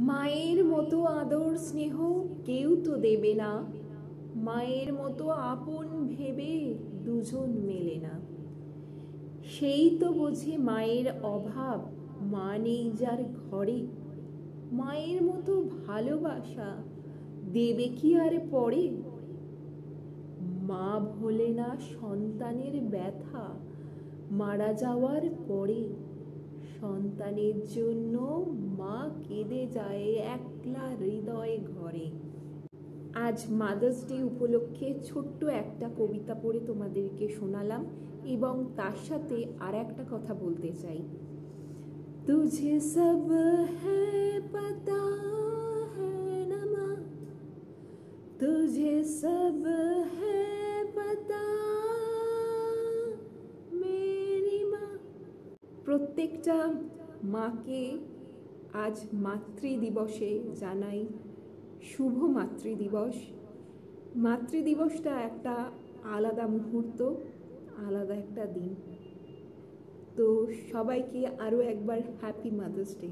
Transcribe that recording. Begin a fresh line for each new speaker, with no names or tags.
মায়ের মতো আদর স্নেহ কেউ তো দেবে না, মায়ের মতো আপন ভেবে দুজন মেলে না। সেই তো বোঝে মায়ের অভাব, মা নেই যার ঘরে। মায়ের মতো ভালোবাসা দেবে কি আর পরে? মা ভোলে না সন্তানের ব্যথা, মারা যাওয়ার পরে। সন্তানের জন্য মা কেঁদে যায় একলা হৃদয় ঘরে। আজ মাদার্স ডে উপলক্ষে ছোট্ট একটা কবিতা পড়ে তোমাদেরকে শোনালাম, এবং তার সাথে আর একটা কথা বলতে চাই। তুঝে সব হ্যায় পতা হ্যায় না মা, তুঝে সব হ্যায় পতা মেরি মা। প্রত্যেকটা মাকে আজ মাতৃদিবসে জানাই শুভ মাতৃদিবস। মাতৃদিবসটা একটা আলাদা মুহূর্ত, আলাদা একটা দিন। তো সবাইকে আরও একবার হ্যাপি মাদার্স ডে।